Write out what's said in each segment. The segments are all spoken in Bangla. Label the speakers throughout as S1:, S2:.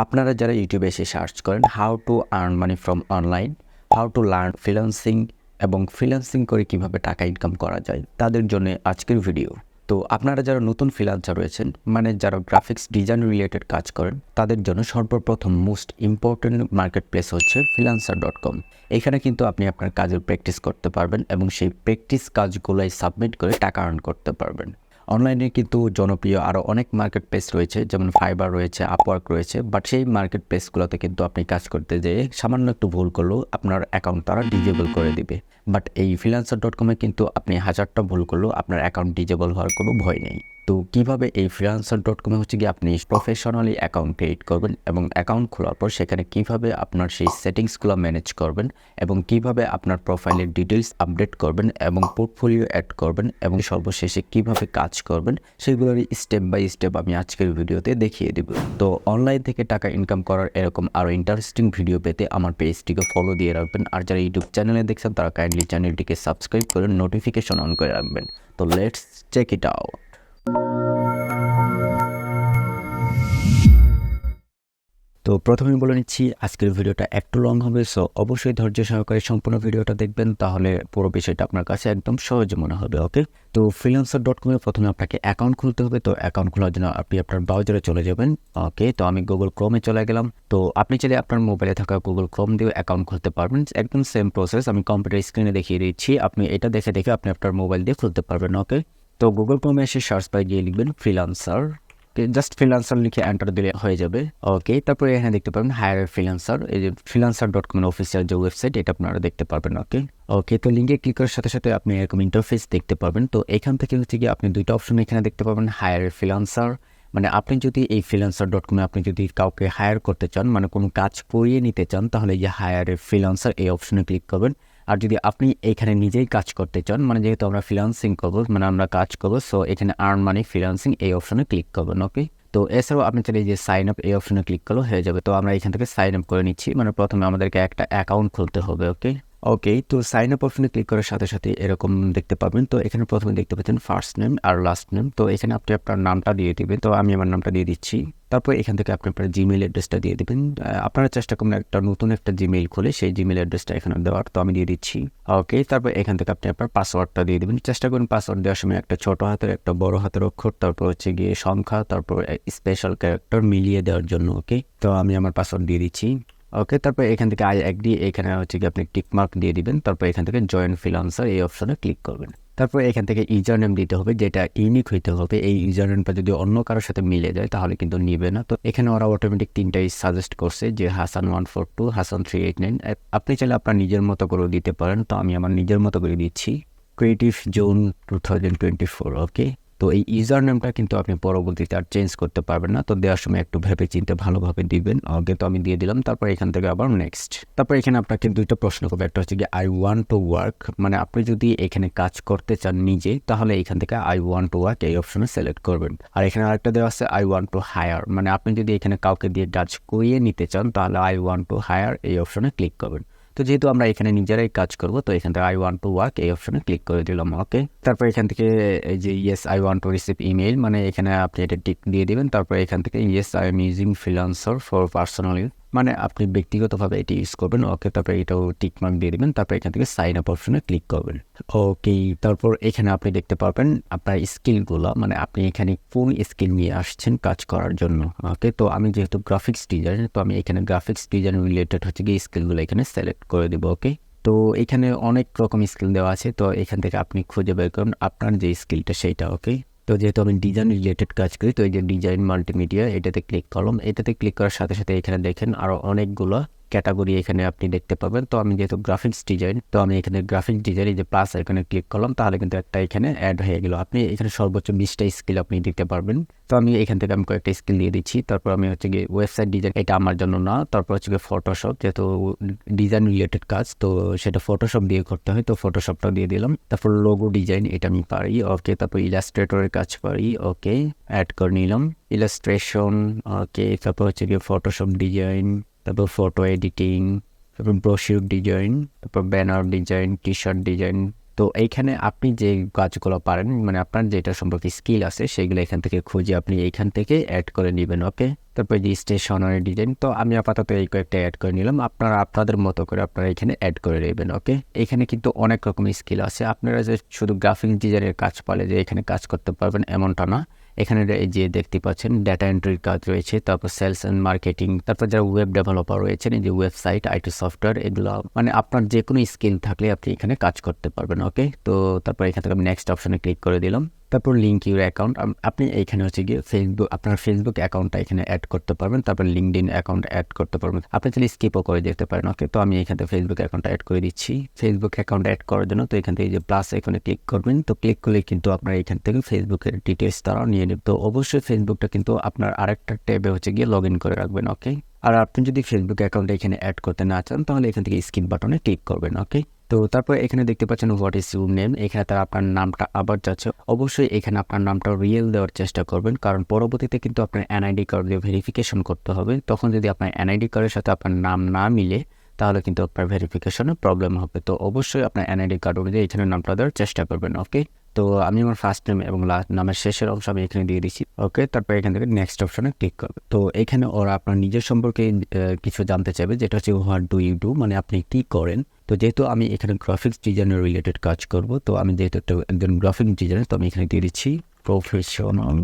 S1: আপনারা যারা ইউটিউবে এসে সার্চ করেন how to earn money from online, how to learn freelancing এবং ফ্রিল্যান্সিং করে কিভাবে টাকা ইনকাম করা যায়, তাদের জন্য আজকের ভিডিও। তো আপনারা যারা নতুন ফ্রিল্যান্সার রয়েছেন, মানে যারা গ্রাফিক্স ডিজাইন রিলেটেড কাজ করেন, তাদের জন্য সর্বপ্রথম মোস্ট ইম্পর্টেন্ট মার্কেট প্লেস হচ্ছে freelancer.com। এখানে কিন্তু আপনি আপনার কাজের প্র্যাকটিস করতে পারবেন এবং সেই প্র্যাকটিস কাজগুলোই সাবমিট করে টাকা আর্ন করতে পারবেন। অনলাইনে কিন্তু জনপ্রিয় আরও অনেক মার্কেট প্লেস রয়েছে, যেমন ফাইবার রয়েছে, আপওয়ার্ক রয়েছে, বাট সেই মার্কেট প্লেসগুলোতে কিন্তু আপনি কাজ করতে যেয়ে সামান্য একটু ভুল করলেও আপনার অ্যাকাউন্ট তারা ডিজেবল করে দিবে। বাট এই freelancer.com-এ কিন্তু আপনি হাজারটা ভুল করলেও আপনার অ্যাকাউন্ট ডিজেবল হওয়ার কোনো ভয় নেই। তো কীভাবে এই freelancer.com-এ হচ্ছে গিয়ে আপনি প্রফেশনালি অ্যাকাউন্ট ক্রিয়েট করবেন এবং অ্যাকাউন্ট খোলার পর সেখানে কীভাবে আপনার সেই সেটিংসগুলো ম্যানেজ করবেন এবং কীভাবে আপনার প্রোফাইলের ডিটেলস আপডেট করবেন এবং পোর্টফোলিও অ্যাড করবেন এবং সর্বশেষে কীভাবে কাজ করবেন, সেগুলোরই স্টেপ বাই স্টেপ আমি আজকের ভিডিওতে দেখিয়ে দেব। তো অনলাইন থেকে টাকা ইনকাম করার এরকম আরও ইন্টারেস্টিং ভিডিও পেতে আমার পেজটিকে ফলো দিয়ে রাখবেন, আর যারা ইউটিউব চ্যানেলে দেখছেন তারা কাইন্ডলি চ্যানেলটিকে সাবস্ক্রাইব করে নোটিফিকেশন অন করে রাখবেন। তো লেটস চেক ইট আউট। তো প্রথমে বলে নিচ্ছি আজকের ভিডিওটা একটু লং হবে, সো অবশ্যই ধৈর্য সহকারে সম্পূর্ণ ভিডিওটা দেখবেন, তাহলে পুরো বিষয়টা আপনার কাছে একদম সহজ মনে হবে। ওকে, তো freelancer.com-এ প্রথমে আপনাকে অ্যাকাউন্ট খুলতে হবে। তো অ্যাকাউন্ট খোলার জন্য আপনি আপনার ব্রাউজারে চলে যাবেন। ওকে, তো আমি গুগল ক্রোমে চলে গেলাম। তো আপনি চাইলে আপনার মোবাইলে থাকা গুগল ক্রোম দিয়ে অ্যাকাউন্ট খুলতে পারবেন, একদম সেম প্রসেস আমি কম্পিউটার স্ক্রিনে দেখিয়ে দিচ্ছি। আপনি এটা দেখে আপনি আপনার মোবাইল দিয়ে খুলতে পারবেন। ওকে, তো গুগল ক্রোমে এসে সার্চ বারে গিয়ে লিখবেন ফ্রিল্যান্সার, জাস্ট ফ্রিল্যান্সার লিখে এন্টার দিলে হয়ে যাবে। ওকে, তারপরে এখানে দেখতে পাবেন হায়ার ফ্রিল্যান্সার, এই যে freelancer.com এর অফিসিয়াল যে ওয়েবসাইট, এটা আপনারা দেখতে পারবেন। ওকে ওকে, তো লিঙ্কে ক্লিক করার সাথে সাথে আপনি এরকম ইন্টারফেস দেখতে পারবেন। তো এখান থেকে হচ্ছে কি আপনি দুইটা অপশন এখানে দেখতে পাবেন, হায়ার ফ্রিল্যান্সার, মানে আপনি যদি এই freelancer.com-এ আপনি যদি কাউকে হায়ার করতে চান, মানে কোনো কাজ করিয়ে নিতে চান, তাহলে এই যে হায়ার ফ্রিল্যান্সার এই অপশনে ক্লিক করবেন। আর যদি আপনি এখানে নিজেই কাজ করতে চান, মানে যেহেতু আমরা ফ্রিল্যান্সিং করবো, মানে আমরা কাজ করবো, সো এখানে আর্ন মানি ফ্রিল্যান্সিং এই অপশনে ক্লিক করবেন। ওকে, তো এছাড়াও আপনি চাইলে যে সাইন আপ এই অপশনে ক্লিক করলেও হয়ে যাবে। তো আমরা এখান থেকে সাইন আপ করে নিচ্ছি, মানে প্রথমে আমাদেরকে একটা অ্যাকাউন্ট খুলতে হবে। ওকে ওকে, তো সাইন আপ অপশনে ক্লিক করার সাথে সাথে এরকম দেখতে পাবেন। তো এখানে প্রথমে দেখতে পাচ্ছেন ফার্স্ট নেম আর লাস্ট নেম। তো এখানে আপনি আপনার নামটা দিয়ে দিবেন। তো আমি আমার নামটা দিয়ে দিচ্ছি। তারপর এখান থেকে আপনি আপনার জিমেইল অ্যাড্রেসটা দিয়ে দেবেন। আপনারা চেষ্টা করুন একটা নতুন একটা জিমেইল খুলে সেই জিমেইল অ্যাড্রেসটা এখানে দেওয়ার, তো আমি দিয়ে দিচ্ছি। ওকে, তারপর এখান থেকে আপনি আপনার পাসওয়ার্ডটা দিয়ে দেবেন। চেষ্টা করুন পাসওয়ার্ড দেওয়ার সময় একটা ছোট হাতের একটা বড় হাতের অক্ষর, তারপর হচ্ছে গিয়ে সংখ্যা, তারপর স্পেশাল ক্যারেক্টার মিলিয়ে দেওয়ার জন্য। ওকে, তো আমি আমার পাসওয়ার্ড দিয়ে দিচ্ছি। ওকে, তারপর এখান থেকে আই এগ্রি, এখানে হচ্ছে কি আপনি টিক মার্ক দিয়ে দিবেন। তারপর এখান থেকে জয়েন ফ্রিল্যান্সার এই অপশনে ক্লিক করবেন। তারপর এখান থেকে ইউজার নেম দিতে হবে, যেটা ইউনিক হইতে হবে। এই ইউজার নেমটা যদি অন্য কারোর সাথে মিলে যায় তাহলে কিন্তু নিবে না। তো এখানে ওরা অটোমেটিক তিনটাই সাজেস্ট করছে, যে হাসান142, হাসান389। আপনি চাইলে আপনার নিজের মতো করে দিতে পারেন। তো আমি আমার নিজের মতো করে দিচ্ছি, ক্রিয়েটিভ জোন 2024। ওকে, তো এই ইউজার নেমটা কিন্তু আপনি পরবর্তীতে আর চেঞ্জ করতে পারবেন না। তো দেওয়ার সময় একটু ভেবে চিন্তে ভালোভাবে দিবেন। ওকে, তো আমি দিয়ে দিলাম। তারপর এখান থেকে আবার নেক্সট। তারপর এখানে আপনাকে দুইটা প্রশ্ন করবে, একটা হচ্ছে কি আই ওয়ান্ট টু ওয়ার্ক, মানে আপনি যদি এখানে কাজ করতে চান নিজে, তাহলে এখান থেকে আই ওয়ান্ট টু ওয়ার্ক এই অপশনে সিলেক্ট করবেন। আর এখানে আরেকটা দেওয়া আছে আই ওয়ান্ট টু হায়ার, মানে আপনি যদি এখানে কাউকে দিয়ে কাজ করিয়ে নিতে চান, তাহলে আই ওয়ান্ট টু হায়ার এই অপশনে ক্লিক করবেন। তো যেহেতু আমরা এখানে নিজেরাই কাজ করব, তো এখান থেকে আই ওয়ান্ট টু ওয়ার্ক এই অপশনে ক্লিক করে দিলাম। ওকে, তারপর এখান থেকে এই যে yes I want to receive email, মানে এখানে আপনি এটা টিক দিয়ে দিবেন। তারপর এখান থেকে yes I am using freelancer for personal use, মানে আপনি ব্যক্তিগতভাবে এটি ইউজ করবেন। ওকে, তারপর এটাও টিক মার্ক দিয়ে দিবেন। তারপর এখান থেকে সাইন আপ অপশনে ক্লিক করবেন। ওকে, তারপর এখানে আপনি দেখতে পারবেন আপনার স্কিলগুলো, মানে আপনি এখানে কোন স্কিল নিয়ে আসছেন কাজ করার জন্য। ওকে, তো আমি যেহেতু গ্রাফিক্স ডিজাইন, তো আমি এখানে গ্রাফিক্স ডিজাইন রিলেটেড হচ্ছে কি স্কিলগুলো এখানে সিলেক্ট করে দিব। ওকে, তো এখানে অনেক রকম স্কিল দেওয়া আছে, তো এখান থেকে আপনি খুঁজে বের করুন আপনার যে স্কিলটা সেইটা। ওকে, তো যেহেতু আমি ডিজাইন রিলেটেড কাজ করি, তো এই যে ডিজাইন মাল্টিমিডিয়া এটাতে ক্লিক করলাম। এটাতে ক্লিক করার সাথে সাথে এখানে দেখেন আরও অনেকগুলো ক্যাটাগরি এখানে আপনি দেখতে পাবেন। তো আমি যেহেতু গ্রাফিক্স ডিজাইন, তো আমি এখানে গ্রাফিক্স ডিজাইন এই যে প্লাস এখানে ক্লিক করলাম, তাহলে কিন্তু একটা এখানে অ্যাড হয়ে গেল। আপনি এখানে সর্বোচ্চ 20টা স্কিল আপনি দিতে পারবেন। তো আমি এখান থেকে আমি কয়েকটা স্কিল দিয়ে দিচ্ছি। তারপর আমি হচ্ছে গিয়ে ওয়েবসাইট ডিজাইন, এটা আমার জন্য না। তারপর হচ্ছে গিয়ে ফটোশপ, যেহেতু ডিজাইন রিলেটেড কাজ, তো সেটা ফটোশপ দিয়ে করতে হয়, তো ফটোশপটা দিয়ে দিলাম। তারপর লোগো ডিজাইন এটা আমি পারি। ওকে, তারপর ইলাস্ট্রেটরের কাজ পারি। ওকে, অ্যাড করে নিলাম ইলাস্ট্রেশন। ওকে, তারপর হচ্ছে গিয়ে ফটোশপ ডিজাইন, তারপর ফটো এডিটিং, তারপর ব্রোশিউর ডিজাইন, তারপর banner design, T shirt design, তো এইখানে আপনি যে কাজগুলো পারেন মানে আপনার যেটা সম্পর্কে স্কিল আছে সেগুলো এখান থেকে খুঁজে আপনি এইখান থেকে অ্যাড করে নেবেন। ওকে, তারপর যে স্টেশনারি ডিজাইন, তো আমি আপাতত এই কয়েকটা অ্যাড করে নিলাম, আপনারা আপনাদের মতো করে আপনারা এখানে অ্যাড করে নেবেন। ওকে, এখানে কিন্তু অনেক রকমের স্কিল আছে, আপনারা যে শুধু গ্রাফিক ডিজাইনের কাজ পালে যে এখানে কাজ করতে পারবেন এমনটা না। এখানে এই যে দেখতে পাচ্ছেন ডেটা এন্ট্রির কাজ রয়েছে, তারপর সেলস অ্যান্ড মার্কেটিং, তারপর যারা ওয়েব ডেভেলপার রয়েছেন এই যে ওয়েবসাইট আইটি সফটওয়্যার, এগুলো মানে আপনার যে কোনো স্কিল থাকলে আপনি এখানে কাজ করতে পারবেন। ওকে, তো তারপর এখান থেকে আমি নেক্সট অপশনে ক্লিক করে দিলাম। তারপর লিঙ্ক ইউর অ্যাকাউন্ট, আপনি এইখানে হচ্ছে গিয়ে আপনার ফেসবুক অ্যাকাউন্টটা এখানে অ্যাড করতে পারবেন, তারপর লিঙ্কডইন অ্যাকাউন্ট অ্যাড করতে পারবেন, আপনি চাইলে স্কিপও করে যেতে পারেন। ওকে, তো আমি এখান থেকে ফেসবুক অ্যাকাউন্টটা অ্যাড করে দিচ্ছি। ফেসবুক অ্যাকাউন্ট অ্যাড করার জন্য তো এখান থেকে যে প্লাস এখানে ক্লিক করবেন, তো ক্লিক করলে কিন্তু আপনার এখান থেকে ফেসবুকের ডিটেলস তারাও নিয়ে নেবে। তো অবশ্যই ফেসবুকটা কিন্তু আপনার আরেকটা ট্যাবে হচ্ছে গিয়ে লগ ইন করে রাখবেন। ওকে, আর আপনি যদি ফেসবুক অ্যাকাউন্ট এখানে অ্যাড করতে না চান তাহলে এখান থেকে স্ক্রিন বাটনে ক্লিক করবেন। ওকে, তো তারপর এখানে দেখতে পাচ্ছেন হোয়াট ইজ ইউর নেম, এখানে তারা আপনার নামটা আবার যাচ্ছে, অবশ্যই এখানে আপনার নামটা রিয়েল দেওয়ার চেষ্টা করবেন, কারণ পরবর্তীতে কিন্তু আপনার এনআইডি কার্ড দিয়ে ভেরিফিকেশন করতে হবে, তখন যদি আপনার এনআইডি কার্ডের সাথে আপনার নাম না মিলে তাহলে কিন্তু আপনার ভেরিফিকেশনে প্রবলেম হবে। তো অবশ্যই আপনার এনআইডি কার্ড অনুযায়ী এখানে নামটা দেওয়ার চেষ্টা করবেন। ওকে, তো আমি আমার ফার্স্ট নেম এবং লাস্ট নামের শেষের অংশ আমি এখানে দিয়ে দিচ্ছি। ওকে, তারপর এখান থেকে নেক্সট অপশনে ক্লিক করবে। তো এখানে ওরা আপনার নিজের সম্পর্কে কিছু জানতে চাইবে, যেটা হচ্ছে হোয়াট ডু ইউ ডু, মানে আপনি কি করেন। তো যেহেতু আমি এখানে গ্রাফিক্স ডিজাইনের রিলেটেড কাজ করব, তো আমি যেহেতু একজন গ্রাফিক ডিজাইনার, তো আমি এখানে দিয়ে দিচ্ছি প্রফেশনাল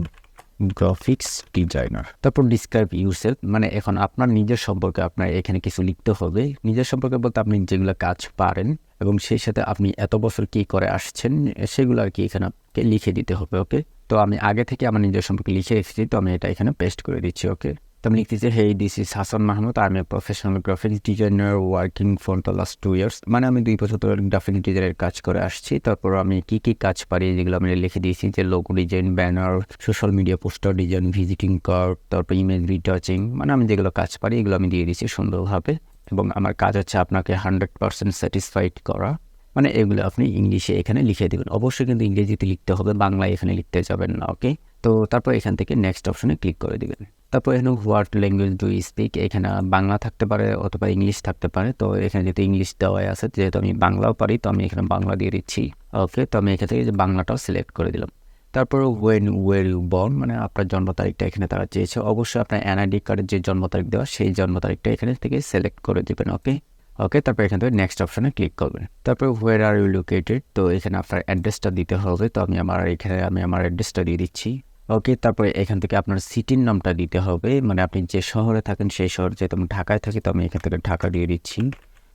S1: গ্রাফিক্স ডিজাইনার। তারপর ডিসক্রাইব ইউরসেলফ, মানে এখন আপনার নিজের সম্পর্কে আপনার এখানে কিছু লিখতে হবে। নিজের সম্পর্কে বলতে আপনি যেগুলো কাজ পারেন এবং সেই সাথে আপনি এত বছর কি করে আসছেন সেগুলো আর কি এখানে আপনাকে লিখে দিতে হবে। ওকে, তো আমি আগে থেকে আমার নিজের সম্পর্কে লিখে রেখেছি, তো আমি এটা এখানে পেস্ট করে দিচ্ছি। ওকে, তো আমি লিখতেছি হেই দিস ইজ হাসান মাহমুদ, আমি professional graphics designer working for the last 2 years, মানে আমি 2 বছর ধরে গ্রাফিক ডিজাইনের কাজ করে আসছি। তারপর আমি কি কি কাজ পারি যেগুলো আমি লিখে দিয়েছি, যে logo design, banner, social media poster design, visiting card, তারপর ইমেজ রিটাচিং, মানে আমি যেগুলো কাজ পারি এগুলো আমি দিয়ে দিয়েছি সুন্দরভাবে। এবং আমার কাজ হচ্ছে আপনাকে 100% স্যাটিসফাইড করা, মানে এগুলো আপনি ইংলিশে এখানে লিখে দেবেন, অবশ্যই কিন্তু ইংরেজিতে লিখতে হবে, বাংলায় এখানে লিখতে যাবেন না। ওকে, তো তারপর এখান থেকে নেক্সট অপশনে ক্লিক করে দিবেন। তারপর এখানে what language do you speak, এখানে বাংলা থাকতে পারে অথবা ইংলিশ থাকতে পারে, তো এখানে যেহেতু ইংলিশ দেওয়াই আছে, যেহেতু আমি বাংলাও পারি তো আমি এখানে বাংলা দিয়ে দিচ্ছি। ওকে, তো আমি এখান থেকে যে বাংলাটাও সিলেক্ট করে দিলাম। তারপর ওয়েন ওয়ের ইউ বর্ন, মানে আপনার জন্ম তারিখটা এখানে তারা চেয়েছে, অবশ্যই আপনার এনআইডি কার্ডের যে জন্ম তারিখ দেওয়া সেই জন্ম তারিখটা এখানে থেকে সিলেক্ট করে দেবেন। ওকে, ওকে, তারপর এখান থেকে নেক্সট অপশনে ক্লিক করবেন। তারপর হোয়ার আর ইউ লোকেটেড, তো এখানে আপনার অ্যাড্রেসটা দিতে হবে, তো আমি আমার অ্যাড্রেসটা দিয়ে দিচ্ছি। ওকে, তারপরে এখান থেকে আপনার সিটির নামটা দিতে হবে, মানে আপনি যে শহরে থাকেন সেই শহর, যেহেতু আমি ঢাকায় থাকি তো আমি এখান থেকে ঢাকা দিয়ে দিচ্ছি।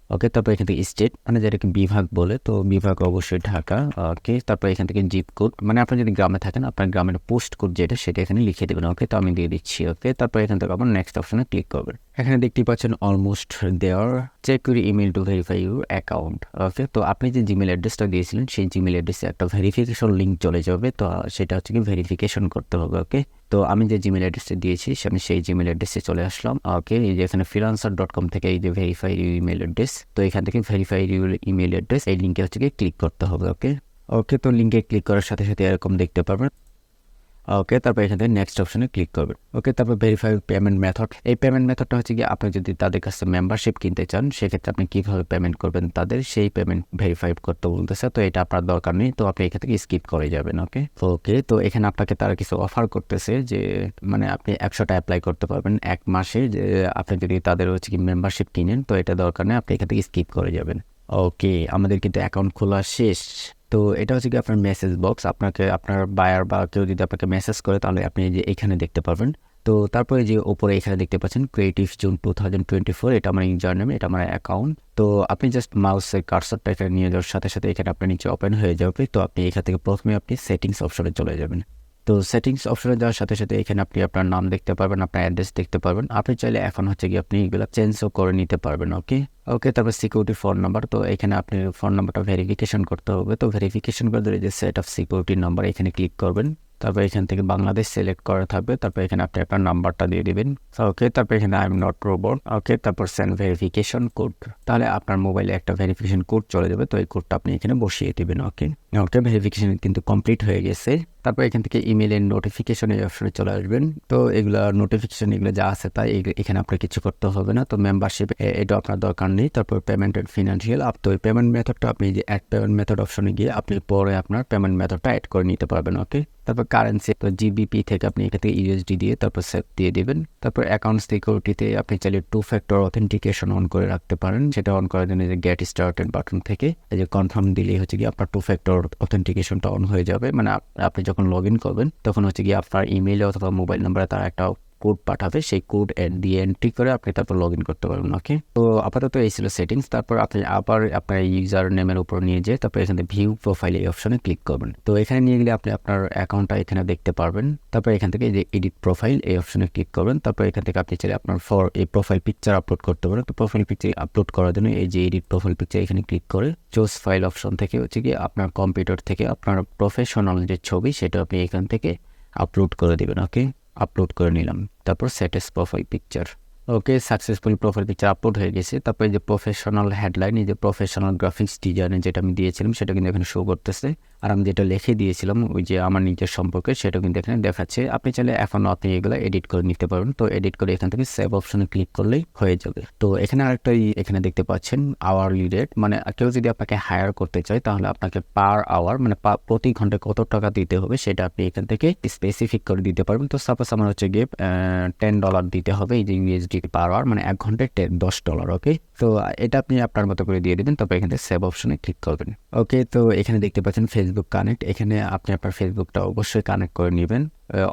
S1: ওকে, তারপর এখান থেকে স্টেট, মানে যেটাকে বিভাগ বলে, তো বিভাগ অবশ্যই ঢাকা। ওকে, তারপর এখান থেকে জিপ কোড, মানে আপনি যদি গ্রামে থাকেন আপনার গ্রামের পোস্ট কোড যেটা সেটা এখানে লিখে দেবেন। ওকে, তো আমি দিয়ে দিচ্ছি। ওকে, তারপর এখান থেকে আবার নেক্সট অপশনে ক্লিক করবেন। এখানে দেখতে পাচ্ছেন almost there, check your email to verify your অ্যাকাউন্ট। ওকে, তো আপনি যে জিমেল অ্যাড্রেসটা দিয়েছিলেন সেই জিমেল অ্যাড্রেসে একটা ভেরিফিকেশন লিঙ্ক চলে যাবে, তো সেটা হচ্ছে কি ভেরিফিকেশন করতে হবে। ওকে, তো আমি যে জিমেল অ্যাড্রেসটা দিয়েছি আমি সেই জিমেল অ্যাড্রেসে চলে আসলাম। ওকে, এই যে এখানে freelancer.com থেকে এই যে ভেরিফাই ইউর ইমেল অ্যাড্রেস, তো এখান থেকে ভেরিফাই ইউর ইমেল অ্যাড্রেস এই লিঙ্কে হচ্ছে কি ক্লিক করতে হবে। ওকে, ওকে, তো লিঙ্কে ক্লিক করার সাথে সাথে এরকম দেখতে পারবেন। ওকে, তারপর এখান থেকে নেক্সট অপশনে ক্লিক করবেন। ওকে, তারপর ভেরিফাই পেমেন্ট মেথড, এই পেমেন্ট মেথডটা হচ্ছে কি আপনি যদি তাদের কাছে মেম্বারশিপ কিনতে চান সেক্ষেত্রে আপনি কীভাবে পেমেন্ট করবেন তাদের সেই পেমেন্ট ভেরিফাই করতে বলতেছে, তো এটা আপনার দরকার নেই, তো আপনি এখান থেকে স্কিপ করে যাবেন। ওকে, ওকে, তো এখানে আপনাকে তারা কিছু অফার করতেছে যে মানে আপনি 100টা অ্যাপ্লাই করতে পারবেন 1 মাসে, যে আপনি যদি তাদের হচ্ছে কি মেম্বারশিপ কিনেন, তো এটা দরকার নেই, আপনি এখান থেকে স্কিপ করে যাবেন। ওকে, আমাদের কিন্তু অ্যাকাউন্ট খোলা শেষ। তো এটা হচ্ছে কি আপনার মেসেজ বক্স, আপনাকে আপনার বায়ার বা কেউ যদি আপনাকে মেসেজ করে তাহলে আপনি যে এখানে দেখতে পারবেন। তো তারপরে যে ওপরে এখানে দেখতে পাচ্ছেন ক্রিয়েটিভ জুন 2024, এটা আমার ইউজার নেম, এটা আমার অ্যাকাউন্ট। তো আপনি জাস্ট মাউসের কার্সরটা এখানে নিয়ে যাওয়ার সাথে সাথে এখানে আপনার নিচে ওপেন হয়ে যাবে, তো আপনি এখান থেকে প্রথমে আপনি সেটিংস অপশনে চলে যাবেন। তো সেটিংস অপশনে যাওয়ার সাথে সাথে এখানে আপনি আপনার নাম দেখতে পারবেন, আপনার অ্যাড্রেস দেখতে পারবেন, আপনি চাইলে এখন হচ্ছে কি আপনি এগুলো চেঞ্জও করে নিতে পারবেন। ওকে, ওকে, তারপর সিকিউরিটি ফোন নাম্বার, তো এখানে আপনি ফোন নাম্বারটা ভেরিফিকেশন করতে হবে, তো ভেরিফিকেশন করে ধরে যে সেট অফ সিকিউরিটি নাম্বার এখানে ক্লিক করবেন, তারপর এখান থেকে বাংলাদেশ সিলেক্ট করা থাকবে, তারপর এখানে আপনি আপনার নাম্বারটা দিয়ে দিবেন। ওকে, তারপর এখানে আই এম নট রোবট। ওকে, তারপর সেন্ড ভেরিফিকেশন কোড, তাহলে আপনার মোবাইলে একটা ভেরিফিকেশন কোড চলে যাবে, তো এই কোডটা আপনি এখানে বসিয়ে দিবেন। ওকে, ওকে, ভেরিফিকেশন কিন্তু কমপ্লিট হয়ে গেছে। তারপর এখান থেকে ইমেলের নোটিফিকেশন এই অপশনে চলে আসবেন। তো এগুলো নোটিফিকেশন এগুলো যা আছে তাই এখানে আপনার কিছু করতে হবে না। তো মেম্বারশিপ এটা আপনার দরকার নেই। তারপর পেমেন্ট অ্যান্ড ফিনান্সিয়াল তো এই পেমেন্ট মেথডটা আপনি যে অ্যাড পেমেন্ট মেথড অপশনে গিয়ে আপনি পরে আপনার পেমেন্ট মেথডটা অ্যাড করে নিতে পারবেন। ওকে, তারপর কারেন্সি তো জিবিপি থেকে আপনি এখান থেকে ইউএসডি দিয়ে তারপর সেভ দিয়ে দিবেন। তারপর অ্যাকাউন্ট সিকিউরিটিতে আপনি চাইলে 2 ফ্যাক্টর অথেন্টিকেশন অন করে রাখতে পারেন। সেটা অন করার জন্য যে গেট স্টার্টেড বাটন থেকে এই যে কনফার্ম দিলেই হচ্ছে কি আপনার 2 ফ্যাক্টর অথেন্টিকেশনটা অন হয়ে যাবে। মানে আপনি যখন লগ ইন করবেন তখন হচ্ছে কি আপনার ইমেইলে অথবা মোবাইল নাম্বারে তারা একটা কোড পাঠাবে, সেই কোড দিয়ে এন্ট্রি করে আপনি তারপর লগ ইন করতে পারবেন। ওকে, তো আপাতত এই ছিল সেটিংস। তারপর আপনি আবার আপনার ইউজার নেমের উপর নিয়ে যেয়ে তারপর এখানে ভিউ প্রোফাইল এই অপশনে ক্লিক করবেন। তো এখানে নিয়ে গেলে আপনি আপনার অ্যাকাউন্টটা এখানে দেখতে পারবেন। তারপর এখান থেকে যে এডিট প্রোফাইল এই অপশনে ক্লিক করবেন। তারপর এখান থেকে আপনি চাইলে আপনার এই প্রোফাইল পিকচার আপলোড করতে পারেন। তো প্রোফাইল পিকচার আপলোড করার জন্য এই যে এডিট প্রোফাইল পিকচার এখানে ক্লিক করে চুজ ফাইল অপশন থেকে হচ্ছে কি আপনার কম্পিউটার থেকে আপনার প্রফেশনাল যে ছবি সেটা আপনি এখান থেকে আপলোড করে দেবেন। ওকে, আপলোড করে নিলাম। তারপর সেট এস প্রোফাইল পিকচার। ওকে, সাকসেসফুল প্রোফাইল পিকচার আপলোড হয়ে গেছে। তারপরে যে প্রফেশনাল হেডলাইন, এই যে প্রফেশনাল গ্রাফিক্স ডিজাইনের যেটা আমি দিয়েছিলাম সেটা কিন্তু এখানে শো করতেছে। আর আমি যেটা লিখে দিয়েছিলাম ওই যে আমার নিজের সম্পর্কে সেটা কিন্তু এখানে দেখাচ্ছে। আপনি চাইলে এখন আপনি এগুলো এডিট করে নিতে পারবেন। তো এডিট করে এখান থেকে সেভ অপশনে ক্লিক করলেই হয়ে যাবে। তো এখানে আরেকটা এখানে দেখতে পাচ্ছেন আওয়ারলি রেট, মানে কেউ যদি আপনাকে হায়ার করতে চায় তাহলে আপনাকে পার আওয়ার মানে প্রতি ঘন্টায় কত টাকা দিতে হবে সেটা আপনি এখান থেকে স্পেসিফিক করে দিতে পারবেন। তো সাপোজ আমার হচ্ছে গিয়ে $10 দিতে হবে এই যে ইউএসডি পার আওয়ার, মানে 1 ঘন্টায় $10। ওকে, তো এটা আপনি আপনার মতো করে দিয়ে দেবেন। তারপর এখান থেকে সেভ অপশনে ক্লিক করবেন। ওকে, তো এখানে দেখতে পাচ্ছেন ফেসবুক কানেক্ট। এখানে আপনি আপনার ফেসবুকটা অবশ্যই কানেক্ট করে নেবেন,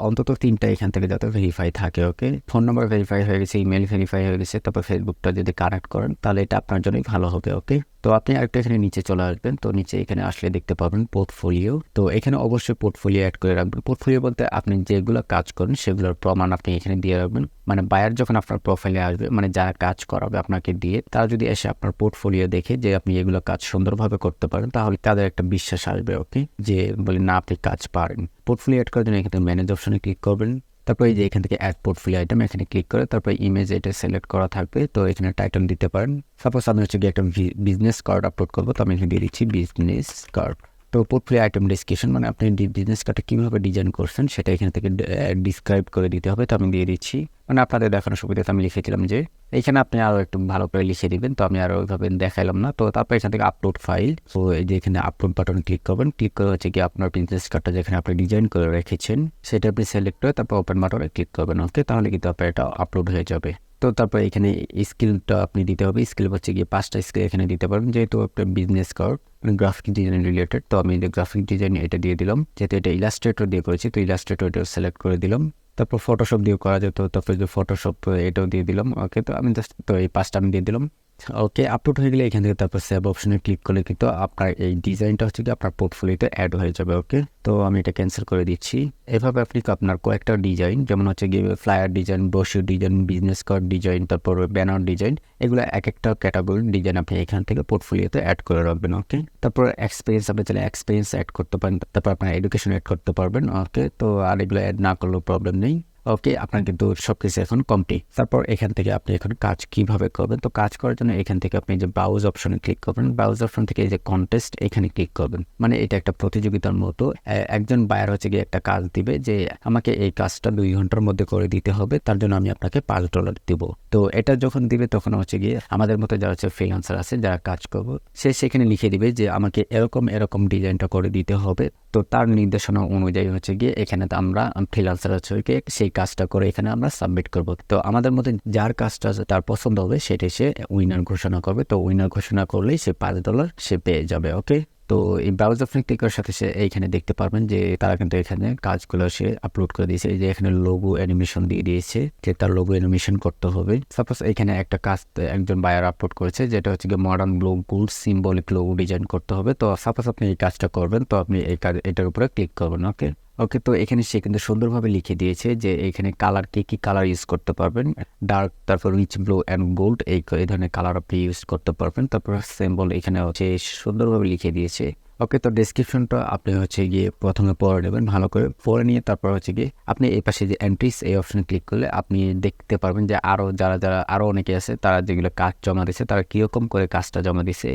S1: অন্তত 3টা এখান থেকে যাতে ভেরিফাই থাকে। ওকে, ফোন নাম্বার ভেরিফাই হয়ে গেছে, ইমেল ভেরিফাই হয়ে গেছে, তারপর ফেসবুকটা যদি কানেক্ট করেন তাহলে এটা আপনার জন্যই ভালো হবে। ওকে, তো আপনি আরেকটা এখানে নিচে চলে আসবেন। তো নিচে এখানে আসলে দেখতে পাবেন পোর্টফোলিও। তো এখানে অবশ্যই পোর্টফোলিও অ্যাড করে রাখবেন। পোর্টফোলিও বলতে আপনি যেগুলো কাজ করেন সেগুলোর প্রমাণ আপনি এখানে দিয়ে রাখবেন। মানে বায়ার যখন আপনার প্রোফাইলে আসবে, মানে যারা কাজ করাবে আপনাকে দিয়ে, তারা যদি এসে আপনার পোর্টফোলিও দেখে যে আপনি এগুলো কাজ সুন্দরভাবে করতে পারেন তাহলে তাদের একটা বিশ্বাস আসবে। ওকে, যে বলে না আপনি কাজ পারেন। পোর্টফোলিও অ্যাড করার জন্য এখানে ম্যানেজ অপশনে ক্লিক করবেন। তারপর এই যে এখান থেকে অ্যাড পোর্টফোলিও আইটেম এখানে ক্লিক করে তারপর ইমেজ এটা সিলেক্ট করা থাকবে। তো এখানে টাইটেল দিতে পারেন। সাপোজ আমি হচ্ছে গিয়ে একটা বিজনেস কার্ড আপলোড করবো, তো আমি এখানে দিয়ে দিচ্ছি বিজনেস কার্ড। তো পোর্টফোলিও আইটেম ডিসক্রিপশন, মানে আপনি বিজনেস কার্ডটা কীভাবে ডিজাইন করছেন সেটা এখান থেকে ডিসক্রাইব করে দিতে হবে। তো আমি দিয়ে দিচ্ছি, মানে আপনাদের দেখানোর সুবিধাতে আমি লিখেছিলাম যে এইখানে আপনি আরও একটু ভালো করে লিখে দিবেন। তো আমি আরও ওইভাবে দেখাইলাম না। তো তারপর এখান থেকে আপলোড ফাইল, তো এই যে এখানে আপলোড বাটনে ক্লিক করবেন। ক্লিক করে হচ্ছে কি আপনার বিজনেস কার্ডটা যেখানে আপনি ডিজাইন করে রেখেছেন সেটা আপনি সিলেক্ট করে তারপর ওপেন বাটনে ক্লিক করবেন। ওকে, তাহলে কিন্তু আপনার এটা আপলোড হয়ে যাবে। তো তারপর এখানে স্কিলটা আপনি দিতে হবে। স্কিল হচ্ছে গিয়ে 5টা স্কিল এখানে দিতে পারবেন, যেহেতু আপনার বিজনেস কার্ড মানে গ্রাফিক ডিজাইন রিলেটেড। তো আমি গ্রাফিক ডিজাইন এটা দিয়ে দিলাম, যেহেতু এটা ইলাস্ট্রেটর দিয়ে করেছি তো ইলাস্ট্রেটর এটা সিলেক্ট করে দিলাম। তারপর ফটোশপ দিয়ে করা যেত, তারপর যে ফটোশপ এটাও দিয়ে দিলাম। ওকে, তো আমি জাস্ট তো এই 5টা আমি দিয়ে দিলাম। ওকে, আপলোড হয়ে গেলে এখান থেকে তারপর সেভ অপশনে ক্লিক করলে কিন্তু আপনার এই ডিজাইনটা হচ্ছে কি আপনার পোর্টফোলিওতে অ্যাড হয়ে যাবে। ওকে, তো আমি এটা ক্যান্সেল করে দিচ্ছি। এভাবে আপনি আপনার কয়েকটা ডিজাইন, যেমন হচ্ছে গিয়ে flyer design, brochure design, business card design, তারপর ব্যানার ডিজাইন, এগুলো এক একটা ক্যাটাগরি ডিজাইন আপনি এখান থেকে পোর্টফোলিওতে অ্যাড করে রাখবেন। ওকে, তারপর এক্সপিরিয়েন্স আপনি চাইলে এক্সপিরিয়েন্স অ্যাড করতে পারেন, তারপর আপনার এডুকেশন অ্যাড করতে পারবেন। ওকে, তো আর এগুলো অ্যাড না করলেও প্রবলেম নেই। ওকে, আপনার কিন্তু সবকিছু এখন কমপ্লিট। তারপর এখান থেকে আপনি এখন কাজ কিভাবে করবেন, তো কাজ করার জন্য এখান থেকে আপনি যে ব্রাউজ অপশনে ক্লিক করবেন। ব্রাউজ অপশন থেকে এই যে কন্টেস্ট এখানে ক্লিক করবেন। মানে এটা একটা প্রতিযোগিতার মতো। একজন বায়ার হচ্ছে গিয়ে একটা কাজ দিবে যে আমাকে এই কাজটা 2 ঘন্টার মধ্যে করে দিতে হবে, তার জন্য আমি আপনাকে $5 দিব। তো এটা যখন দিবে তখন হচ্ছে গিয়ে আমাদের মতো যারা হচ্ছে ফ্রিল্যান্সার আছে যারা কাজ করবো, সে সেখানে লিখে দিবে যে আমাকে এরকম এরকম ডিজাইনটা করে দিতে হবে। তো তার নির্দেশনা অনুযায়ী হচ্ছে গিয়ে এখানে আমরা ফ্রিল্যান্সার হচ্ছে সেই কাজটা করে এখানে আমরা সাবমিট করব। তো আমাদের মধ্যে যার কাজটা তার পছন্দ হবে সেটাই সে উইনার ঘোষণা করবে। তো উইনার ঘোষণা করলেই সে $5 সে পেয়ে যাবে। ওকে, তো এই ব্রাউজার ক্লিক করার সাথে সে এইখানে দেখতে পারবেন যে তারা কিন্তু এখানে কাজগুলো সে আপলোড করে দিয়েছে। এই যে এখানে লোগো অ্যানিমেশন দিয়ে দিয়েছে যে তার লোগো অ্যানিমেশন করতে হবে। সাপোজ এখানে একটা কাজ একজন বায়ার আপলোড করেছে যেটা হচ্ছে গিয়ে modern good symbolic logo design করতে হবে। তো সাপোজ আপনি এই কাজটা করবেন, তো আপনি এই কাজ এটার উপরে ক্লিক করবেন। ওকে, ওকে, তো এখানে সে কিন্তু সুন্দরভাবে লিখে দিয়েছে যে এখানে কালার কি কালার ইউজ করতে পারবেন, ডার্ক, তারপর রিচ ব্লু অ্যান্ড গোল্ড, এই ধরনের কালার আপনি ইউজ করতে পারবেন। তারপর সিম্বল এখানে হচ্ছে সুন্দরভাবে লিখে দিয়েছে। ওকে, তো ডেসক্রিপশনটা আপনি হচ্ছে গিয়ে প্রথমে পড়ে নেবেন, ভালো করে পড়ে নিয়ে তারপর হচ্ছে গিয়ে আপনি এই পাশে যে এন্ট্রিস এই অপশনে ক্লিক করলে আপনি দেখতে পারবেন যে আরও যারা যারা আরও অনেকে আছে তারা যেগুলো কাজ জমা দিয়েছে তারা কীরকম করে কাজটা জমা দিয়েছে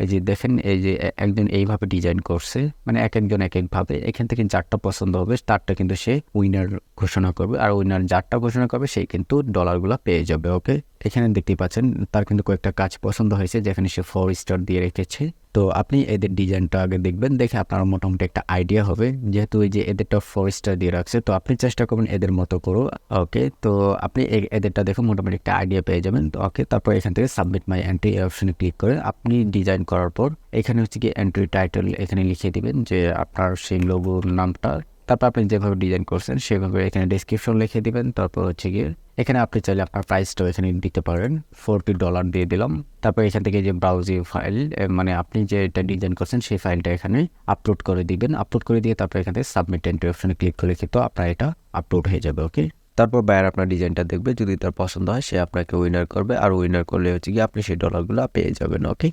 S1: এই যে দেখেন এই যে একজন এইভাবে ডিজাইন করছে, মানে এক একজন এক একভাবে, এখান থেকে যারটা পছন্দ হবে তারটা কিন্তু সে উইনার ঘোষণা করবে, আর উইনার যারটা ঘোষণা করবে সেই কিন্তু ডলারগুলো পেয়ে যাবে। ওকে, এখানে দেখতেই পাচ্ছেন তার কিন্তু কয়েকটা কাজ পছন্দ হয়েছে যেখানে সে 4 স্টার দিয়ে রেখেছে। তো আপনি এদের ডিজাইনটা আগে দেখবেন, দেখে আপনার মোটামুটি একটা আইডিয়া হবে। যেহেতু এই যে এদেরটা 4 স্টার দিয়ে রাখছে, তো আপনি চেষ্টা করবেন এদের মতো করো। ওকে, তো আপনি এদেরটা দেখে মোটামুটি একটা আইডিয়া পেয়ে যাবেন। তো ওকে, তারপর এখান থেকে সাবমিট মাই এন্ট্রি অপশনে ক্লিক করে আপনি ডিজাইন করার পর এখানে হচ্ছে কি এন্ট্রি টাইটেল এখানে লিখে দিবেন যে আপনার সেই লোগোর নামটা। তারপর আপনি যেভাবে ডিজাইন করছেন সেভাবে এখানে ডেসক্রিপশন লিখে দিবেন। তারপর হচ্ছে গিয়ে এখানে আপনি চাইলে আপনার প্রাইসটাও এখানে দিতে পারেন, $40 দিয়ে দিলাম। তারপর এখান থেকে যে ব্রাউজিং ফাইল, মানে আপনি যে এটা ডিজাইন করছেন সেই ফাইলটা এখানে আপলোড করে দিবেন। আপলোড করে দিয়ে তারপর এখান থেকে সাবমিট এন্ট্রি অপশনে ক্লিক করে তো আপনার এটা আপলোড হয়ে যাবে। ওকে, তারপর বায়ার আপনার ডিজাইনটা দেখবে, যদি তার পছন্দ হয় সে আপনাকে উইনার করবে, আর উইনার করলে হচ্ছে গিয়ে আপনি সেই ডলারগুলো পেয়ে যাবেন। ওকে।